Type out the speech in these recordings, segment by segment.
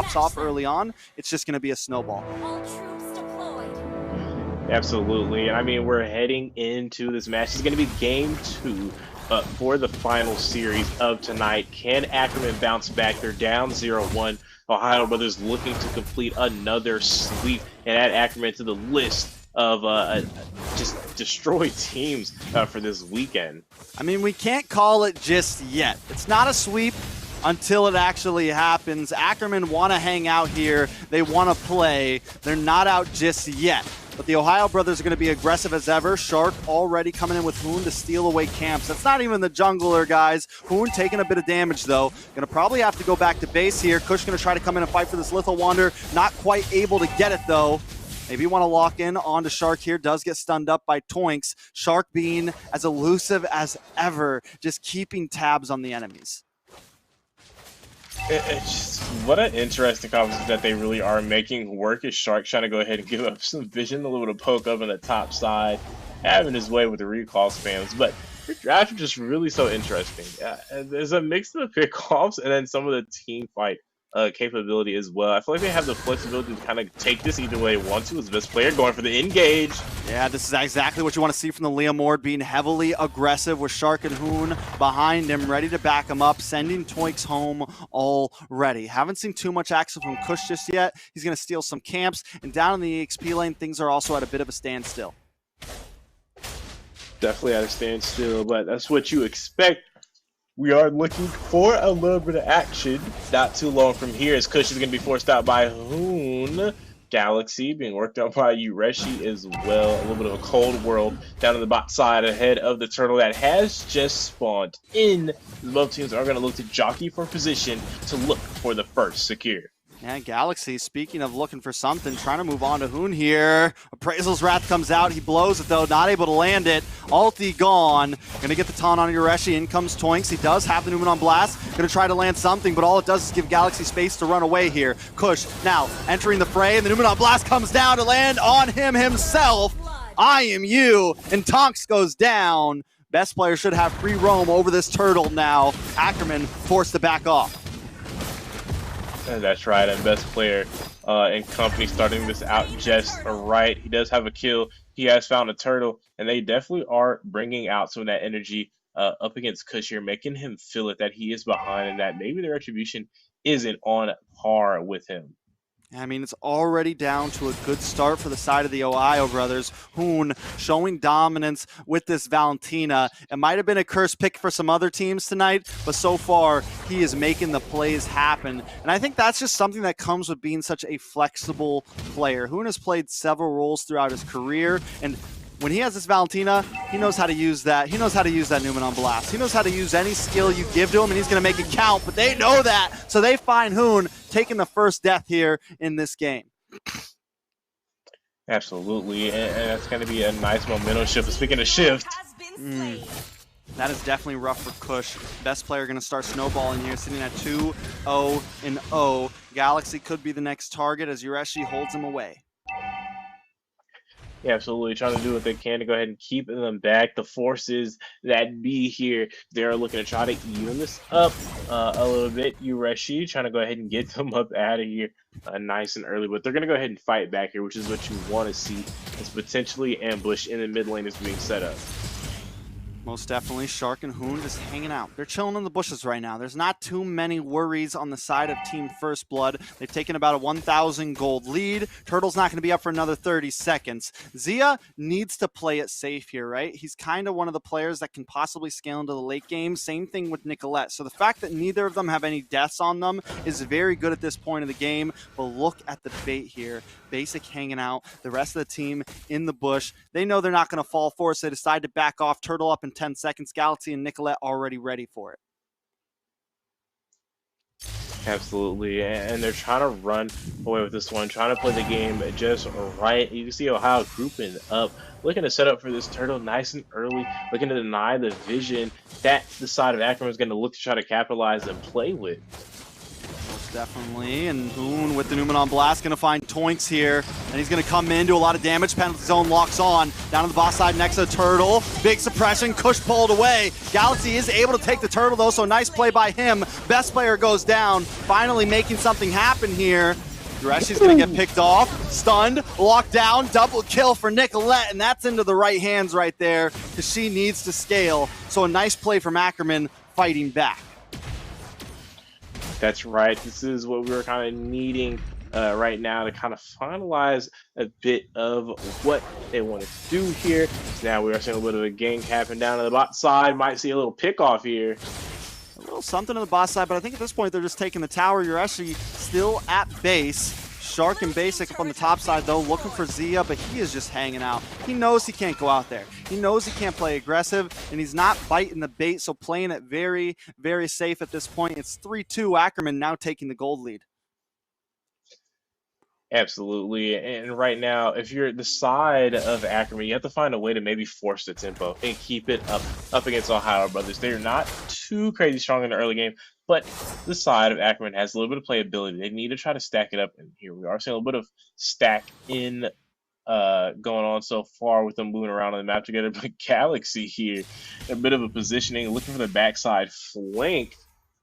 pops off early on, it's just going to be a snowball. All troops deployed. Absolutely. And I mean, we're heading into this match. It's going to be game 2 for the final series of tonight. Can Ackerman bounce back? They're down 0-1. Ohio Brothers looking to complete another sweep and add Ackerman to the list of just destroyed teams for this weekend. I mean, we can't call it just yet. It's not a sweep until it actually happens. Ackerman want to hang out here. They want to play. They're not out just yet. But the Ohio Brothers are going to be aggressive as ever. Shark already coming in with Hoon to steal away camps. That's not even the jungler, guys. Hoon taking a bit of damage, though. Going to probably have to go back to base here. Kush going to try to come in and fight for this Lethal Wander. Not quite able to get it, though. Maybe you want to lock in onto Shark here. Does get stunned up by Toinks. Shark being as elusive as ever, just keeping tabs on the enemies. It's just, what an interesting conversation that they really are making work. Is Shark trying to go ahead and give up some vision, a little bit of poke up on the top side, having his way with the recall spams. But your drafts are just really so interesting. There's a mix of the pick-offs and then some of the team fight capability as well. I feel like they have the flexibility to kind of take this either way they want to. As the best player going for the engage. Yeah, this is exactly what you want to see from the Liam Ward, being heavily aggressive with Shark and Hoon behind him, ready to back him up, sending Toinks home already. Haven't seen too much action from Kush just yet. He's going to steal some camps, and down in the EXP lane, things are also at a bit of a standstill. Definitely at a standstill, but that's what you expect. We are looking for a little bit of action. Not too long from here, as Kush is going to be forced out by Hoon. Galaxy being worked out by Ureshi as well. A little bit of a cold world down on the bot side ahead of the turtle that has just spawned in. Both teams are going to look to jockey for position to look for the first secure. Yeah, Galaxy, speaking of looking for something, trying to move on to Hoon here. Appraisal's Wrath comes out. He blows it, though, not able to land it. Ulti gone. Going to get the taunt on Ureshi. In comes Toinks. He does have the Numen on Blast. Going to try to land something, but all it does is give Galaxy space to run away here. Kush now entering the fray, and the Numen on Blast comes down to land on him himself. I am you, and Tonks goes down. Best player should have free roam over this turtle now. Ackerman forced to back off. That's right, and best player in company starting this out just right. He does have a kill. He has found a turtle, and they definitely are bringing out some of that energy up against Kush here, making him feel it that he is behind and that maybe the retribution isn't on par with him. I mean, it's already down to a good start for the side of the Ohio Brothers. Hoon showing dominance with this Valentina. It might have been a curse pick for some other teams tonight, but so far, he is making the plays happen. And I think that's just something that comes with being such a flexible player. Hoon has played several roles throughout his career, and when he has this Valentina, he knows how to use that. He knows how to use that Numen on Blast. He knows how to use any skill you give to him, and he's going to make it count, but they know that. So they find Hoon taking the first death here in this game. Absolutely, and that's going to be a nice momentum shift. Speaking of shift, that is definitely rough for Kush. Best player going to start snowballing here, sitting at 2-0-0. Galaxy could be the next target as Ureshi holds him away. Yeah, absolutely. Trying to do what they can to go ahead and keep them back. The forces that be here, they're looking to try to even this up a little bit. Ureshi trying to go ahead and get them up out of here nice and early, but they're going to go ahead and fight back here, which is what you want to see. It's potentially ambush in the mid lane is being set up. Most definitely, Shark and Hoon just hanging out. They're chilling in the bushes right now. There's not too many worries on the side of Team First Blood. They've taken about a 1,000 gold lead. Turtle's not going to be up for another 30 seconds. Zia needs to play it safe here, right? He's kind of one of the players that can possibly scale into the late game. Same thing with Nicolette. So the fact that neither of them have any deaths on them is very good at this point of the game. But look at the bait here. Basic hanging out. The rest of the team in the bush. They know they're not going to fall for it, so they decide to back off. Turtle up in 10 seconds. Galaxy and Nicolette already ready for it. Absolutely, and they're trying to run away with this one, trying to play the game just right. You can see Ohio grouping up, looking to set up for this turtle nice and early, looking to deny the vision that the side of Ackerman is going to look to try to capitalize and play with. Most definitely, and Hoon with the Numenon Blast gonna find Toinks here, and he's gonna come in, do a lot of damage, penalty zone locks on, down on the boss side next to the Turtle, big suppression, Kush pulled away, Galaxy is able to take the Turtle though, so nice play by him, best player goes down, finally making something happen here. Yureshi's gonna get picked off, stunned, locked down, double kill for Nicolette, and that's into the right hands right there, because she needs to scale, so a nice play from Ackerman fighting back. That's right. This is what we were kind of needing right now to kind of finalize a bit of what they wanted to do here. So now we are seeing a little bit of a gank happen down on the bot side. Might see a little pick off here. A little something on the boss side, but I think at this point they're just taking the tower. Yureshi still at base. Shark and Basic up on the top side though, looking for Zia, but he is just hanging out. He knows he can't go out there. He knows he can't play aggressive, and he's not biting the bait, so playing it very, very safe at this point. It's 3-2, Ackerman now taking the gold lead. Absolutely. And right now, if you're the side of Ackerman, you have to find a way to maybe force the tempo and keep it up against TheOhioBrothers. They're not too crazy strong in the early game, but the side of Ackerman has a little bit of playability. They need to try to stack it up, and here we are seeing a little bit of stack in going on so far with them moving around on the map together. But Galaxy here, a bit of a positioning, looking for the backside flank.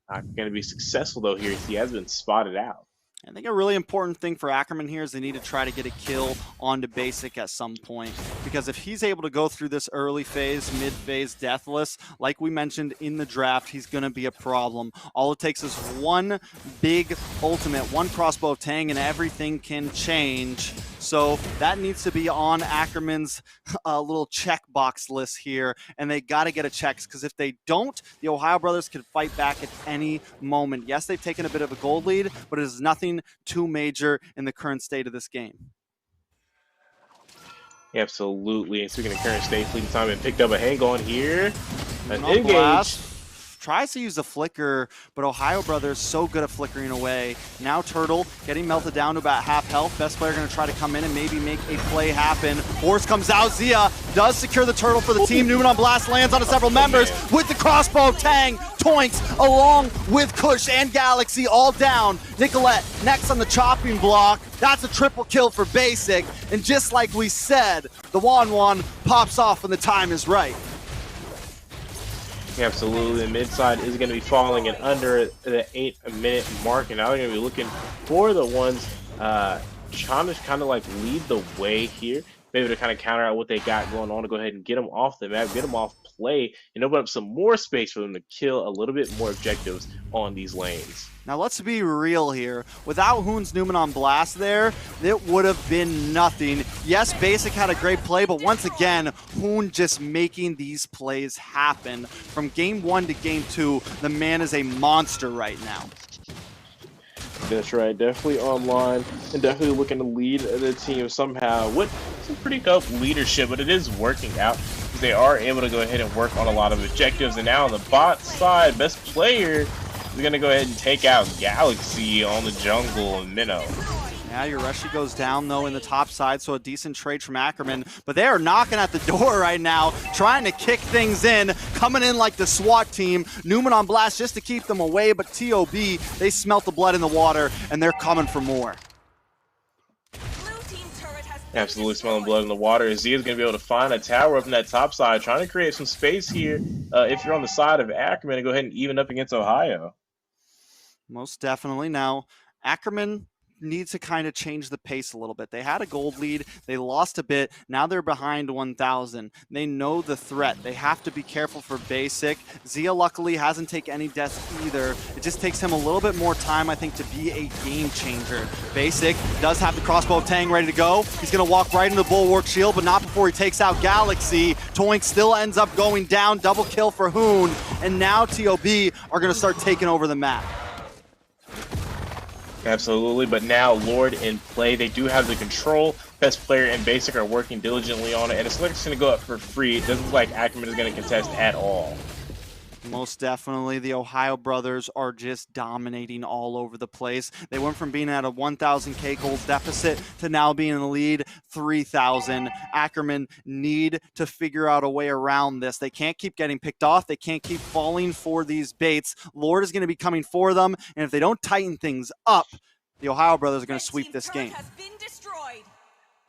Not going to be successful though here. He has been spotted out. I think a really important thing for Ackerman here is they need to try to get a kill onto Basic at some point, because if he's able to go through this early phase, mid phase deathless, like we mentioned in the draft, he's going to be a problem. All it takes is one big ultimate, one crossbow of Tang, and everything can change. So that needs to be on Ackerman's little checkbox list here, and they got to get a check, because if they don't, the TheOhioBrothers can fight back at any moment. Yes, they've taken a bit of a gold lead, but it is nothing too major in the current state of this game. Absolutely. And speaking of current state, Fleeting Time and picked up a hang on here. An Numenon engage. Blast tries to use the flicker, but TheOhioBrothers so good at flickering away. Now Turtle getting melted down to about half health. Best player going to try to come in and maybe make a play happen. Force comes out. Zia does secure the Turtle for the team. Numenon Blast lands on several members with the crossbow. Tang, Toinks, along with Kush and Galaxy all down. Nicolette next on the chopping block. That's a triple kill for Basic. And just like we said, the Wan pops off when the time is right. Absolutely, the mid side is going to be falling and under the 8-minute mark, and now they're going to be looking for the ones trying to kind of like lead the way here, maybe to kind of counter out what they got going on, to go ahead and get them off the map, get them off play, and open up some more space for them to kill a little bit more objectives on these lanes. Now let's be real here. Without Hoon's Numenon Blast there, it would have been nothing. Yes, Basic had a great play, but once again, Hoon just making these plays happen. From game 1 to game 2, the man is a monster right now. That's right, definitely online and definitely looking to lead the team somehow with some pretty tough leadership, but it is working out. They are able to go ahead and work on a lot of objectives, and now on the bot side, best player is going to go ahead and take out Galaxy on the jungle and Minnow. Yeah, Yureshi goes down, though, in the top side, so a decent trade from Ackerman. But they are knocking at the door right now, trying to kick things in, coming in like the SWAT team. Numenon Blast just to keep them away, but TOB, they smelt the blood in the water, and they're coming for more. Absolutely smelling blood in the water. Zia is going to be able to find a tower up in that top side, trying to create some space here. If you're on the side of Ackerman, go ahead and even up against Ohio. Most definitely. Now, Ackerman needs to kind of change the pace a little bit. They had a gold lead. They lost a bit. Now they're behind 1,000. They know the threat. They have to be careful for Basic. Zia, luckily, hasn't taken any deaths either. It just takes him a little bit more time, I think, to be a game changer. Basic does have the crossbow of Tang ready to go. He's going to walk right into the Bulwark Shield, but not before he takes out Galaxy. Toink still ends up going down. Double kill for Hoon. And now TOB are going to start taking over the map. Absolutely, but now Lord in play. They do have the control. Best player and Basic are working diligently on it, and it's going to go up for free. It doesn't look like Ackerman is going to contest at all. Most definitely, the TheOhioBrothers are just dominating all over the place. They went from being at a 1,000k gold deficit to now being in the lead 3,000. Ackerman need to figure out a way around this. They can't keep getting picked off. They can't keep falling for these baits. Lord is going to be coming for them, and if they don't tighten things up, the Ohio Brothers are going to sweep this game.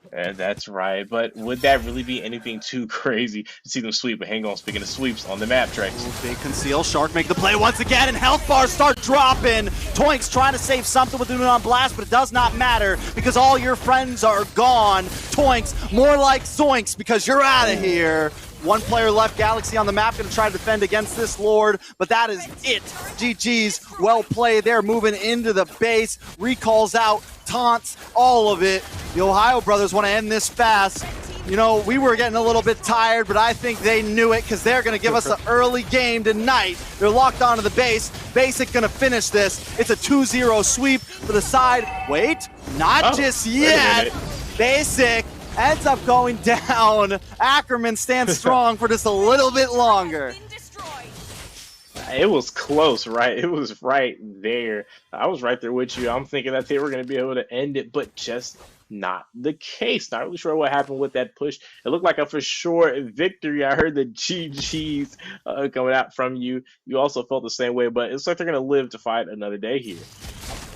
That's right, but would that really be anything too crazy to see them sweep? But hang on, speaking of sweeps on the map, Trex. Ooh, big conceal. Shark make the play once again, and health bars start dropping. Toinks trying to save something with Hoon on blast, but it does not matter because all your friends are gone. Toinks, more like Zoinks because you're out of here. One player left, Galaxy on the map, going to try to defend against this Lord, but that is it. GG's, well played. They're moving into the base, recalls out, taunts, all of it. The Ohio Brothers want to end this fast. You know, we were getting a little bit tired, but I think they knew it because they're going to give us an early game tonight. They're locked onto the base. Basic going to finish this. It's a 2-0 sweep for the side. Wait, not just yet. Basic ends up going down. Ackerman stands strong for just a little bit longer. It was close, right? It was right there. I was right there with you. I'm thinking that they were going to be able to end it, but just not the case. Not really sure what happened with that push. It looked like a for sure victory. I heard the GGs coming out from you. You also felt the same way, but it's like they're going to live to fight another day here.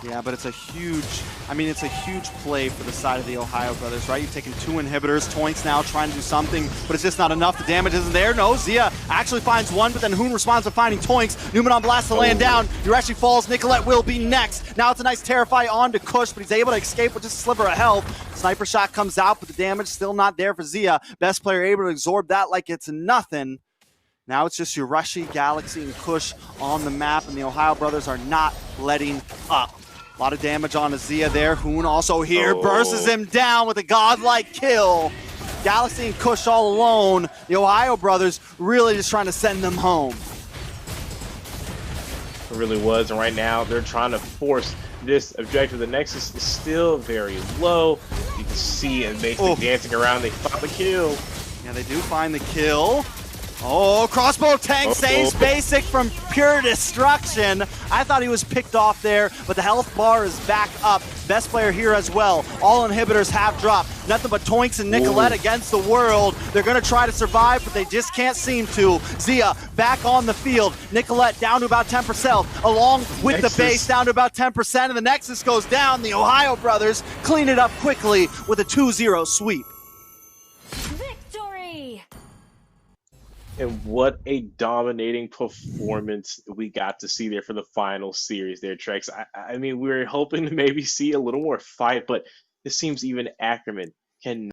Yeah, but it's a huge, it's a huge play for the side of the Ohio Brothers, right? You've taken 2 inhibitors. Toinks now trying to do something, but it's just not enough. The damage isn't there. No, Zia actually finds one, but then Hoon responds to finding Toinks. Newman on blast to land down. He actually falls. Nicolette will be next. Now it's a nice Terrify on to Kush, but he's able to escape with just a sliver of health. Sniper shot comes out, but the damage still not there for Zia. Best player able to absorb that like it's nothing. Now it's just Urashi, Galaxy, and Kush on the map, and the Ohio Brothers are not letting up. A lot of damage on Azia there. Hoon also here, bursts him down with a godlike kill. Galaxy and Kush all alone. The Ohio Brothers really just trying to send them home. It really was, and right now they're trying to force this objective. The Nexus is still very low. You can see it basically dancing around. They found the kill. Yeah, they do find the kill. Oh, crossbow tank saves Basic from pure destruction. I thought he was picked off there, but the health bar is back up. Best player here as well. All inhibitors have dropped. Nothing but Toinks and Nicolette against the world. They're going to try to survive, but they just can't seem to. Zia back on the field. Nicolette down to about 10%, along with the base down to about 10%, and the Nexus goes down. The Ohio Brothers clean it up quickly with a 2-0 sweep. And what a dominating performance we got to see there for the final series there, Trex. I mean, we were hoping to maybe see a little more fight, but it seems even Ackerman can